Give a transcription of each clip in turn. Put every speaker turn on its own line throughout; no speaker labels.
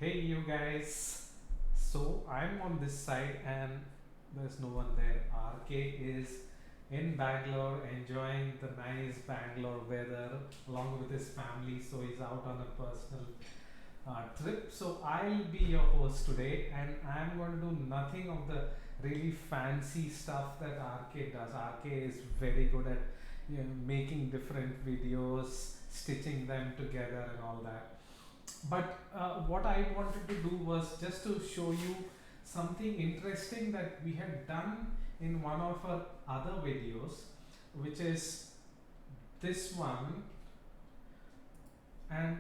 Hey you guys, so I'm on this side and there's no one there. RK is in Bangalore enjoying the nice Bangalore weather along with his family, so he's out on a personal trip. So I'll be your host today and I'm going to do nothing of the really fancy stuff that RK does. RK is very good at making different videos, stitching them together and all that. But what I wanted to do was just to show you something interesting that we had done in one of our other videos, which is this one. And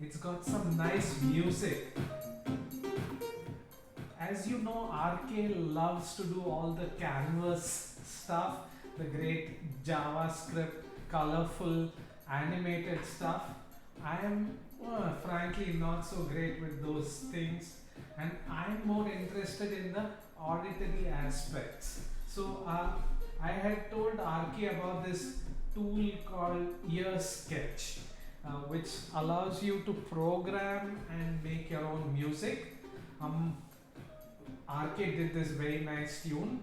it's got some nice music. As you know, RK loves to do all the canvas stuff, the great JavaScript, colorful, animated stuff. I am frankly not so great with those things, and I'm more interested in the auditory aspects. So, I had told RK about this tool called Ear Sketch, which allows you to program and make your own music. Um, RK did this very nice tune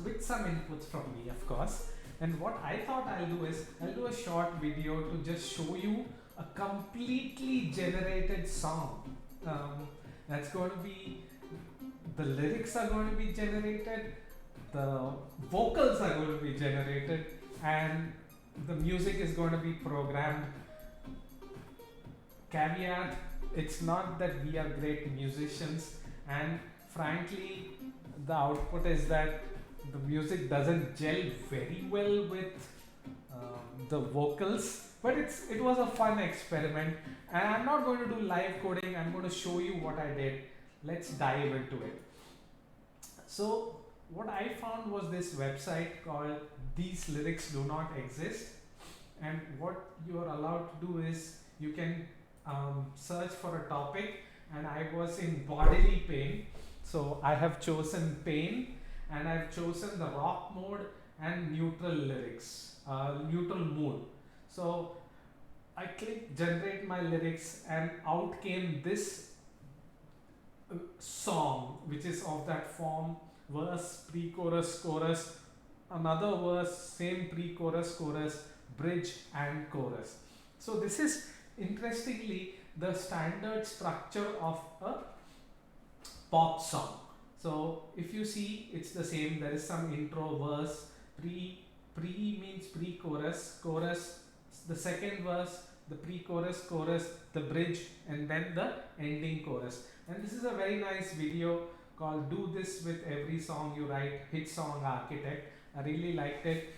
with some inputs from me, of course. And what I thought I'll do is I'll do a short video to just show you a completely generated song. That's going to be the lyrics are going to be generated, the vocals are going to be generated, and the music is going to be programmed. Caveat: it's not that we are great musicians, and frankly, the output is that the music doesn't gel very well with the vocals. But it was a fun experiment, and I'm not going to do live coding. I'm going to show you what I did. Let's dive into it. So what I found was this website called These Lyrics Do Not Exist, and what you are allowed to do is you can search for a topic, and I was in bodily pain, so I have chosen pain, and I've chosen the rock mode and neutral lyrics, neutral mood. So I click generate my lyrics, and out came this song, which is of that form: verse, pre-chorus, chorus, another verse, same pre-chorus, chorus, bridge, and chorus. So this is interestingly the standard structure of a pop song. So if you see, it's the same. There is some intro, verse, pre means pre-chorus, chorus, the second verse, the pre-chorus, chorus, the bridge, and then the ending chorus. And this is a very nice video called "Do This with Every Song You Write," Hit Song Architect. I really liked it.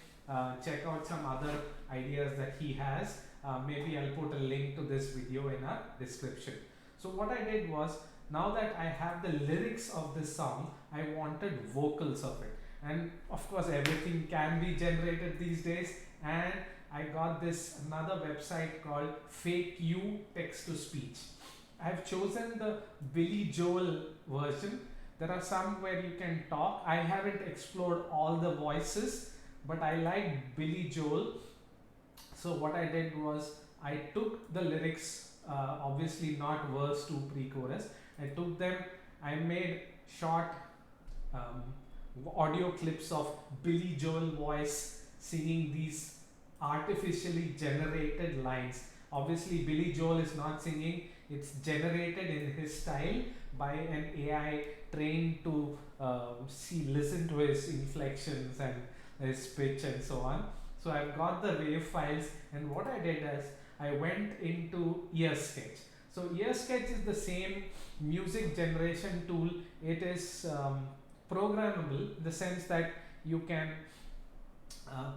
Check out some other ideas that he has. Maybe I'll put a link to this video in a description. So what I did was, now that I have the lyrics of this song, I wanted vocals of it. And of course, everything can be generated these days. And I got this another website called Fake You Text to Speech. I've chosen the Billy Joel version. There are some where you can talk. I haven't explored all the voices, but I like Billy Joel. So what I did was I took the lyrics, obviously not verse to pre-chorus. I took them. I made short um, audio clips of Billy Joel voice singing these artificially generated lines. Obviously, Billy Joel is not singing; it's generated in his style by an AI trained to listen to his inflections and his pitch and so on. So I've got the wave files, and what I did is I went into Ear Sketch. So Ear Sketch is the same music generation tool. It is programmable in the sense that you can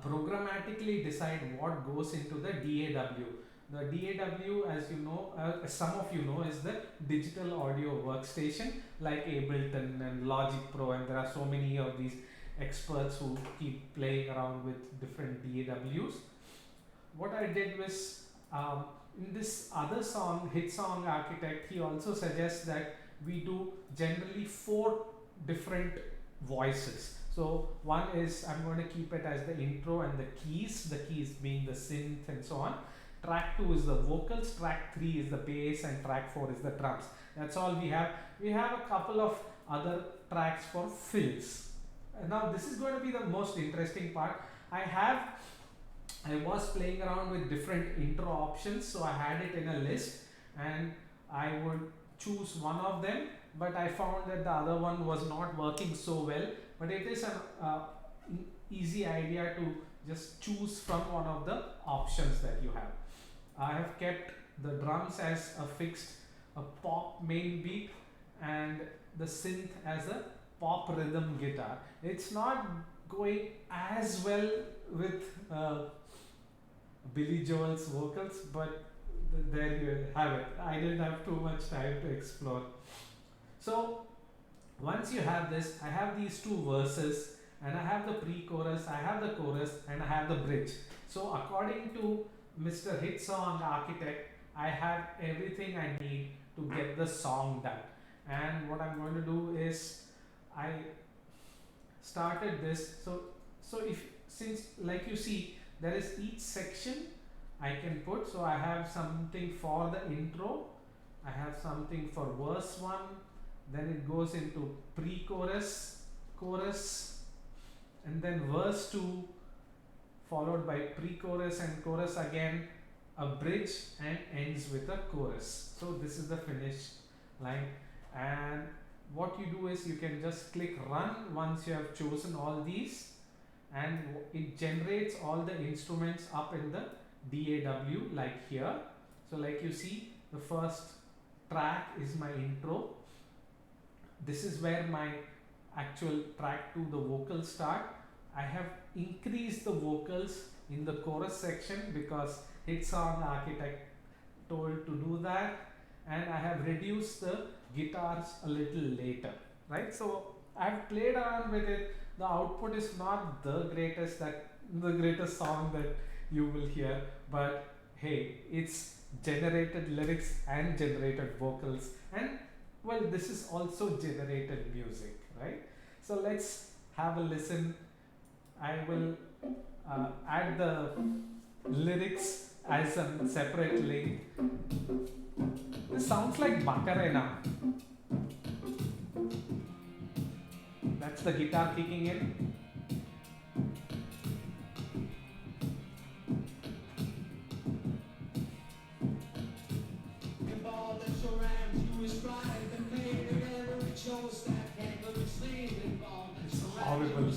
programmatically decide what goes into the DAW. The DAW, as you know, some of you know, is the digital audio workstation like Ableton and Logic Pro, and there are so many of these experts who keep playing around with different DAWs. What I did was, in this other song, Hit Song Architect, he also suggests that we do generally 4 different voices. So one is I'm going to keep it as the intro and the keys being the synth and so on. Track 2 is the vocals, track 3 is the bass, and track 4 is the drums. That's all we have. We have a couple of other tracks for fills. Now this is going to be the most interesting part. I was playing around with different intro options, so I had it in a list and I would choose one of them, but I found that the other one was not working so well. But it is an easy idea to just choose from one of the options that you have. I have kept the drums as a fixed a pop main beat and the synth as a pop rhythm guitar. It's not going as well with Billy Joel's vocals, but there you have it. I didn't have too much time to explore. So once you have this, I have these two verses and I have the pre-chorus, I have the chorus, and I have the bridge. So according to Mr. Hit Song Architect, I have everything I need to get the song done. And what I'm going to do is I started this. So if since like you see there is each section I can put. So I have something for the intro, I have something for verse 1, then it goes into pre-chorus, chorus, and then verse 2 followed by pre-chorus and chorus again, a bridge, and ends with a chorus. So this is the finished line. And what you do is you can just click run once you have chosen all these, and it generates all the instruments up in the DAW like here. So like you see, the first track is my intro. This is where my actual track 2, the vocals start. I have increased the vocals in the chorus section because Hit Song Architect told to do that, and I have reduced the guitars a little later, right? So I've played around with it. The output is not the greatest song that you will hear, but hey, it's generated lyrics and generated vocals, and well, this is also generated music, right? So let's have a listen. I will add the lyrics as a separate link. This sounds like Macarena. That's the guitar kicking in. It's horrible.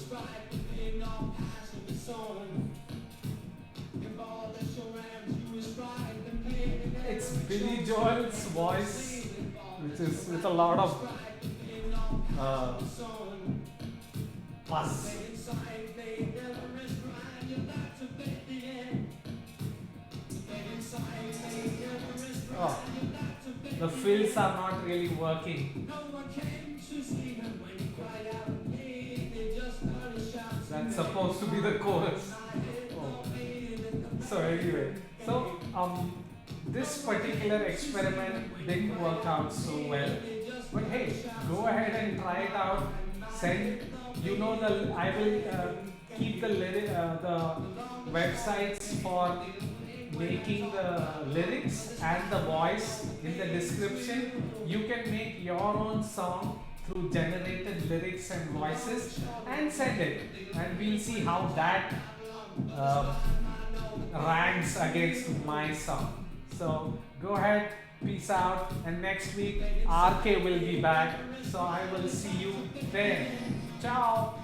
It's Billy Joel's voice, which is with a lot of buzz. Oh, the fills are not really working. That's supposed to be the chorus. Oh. So anyway, this particular experiment didn't work out so well, but hey, go ahead and try it out. I will keep the websites for making the lyrics and the voice in the description. You can make your own song through generated lyrics and voices and send it, and we'll see how that ranks against my song. So go ahead, peace out, and next week RK will be back, so I will see you then. Ciao.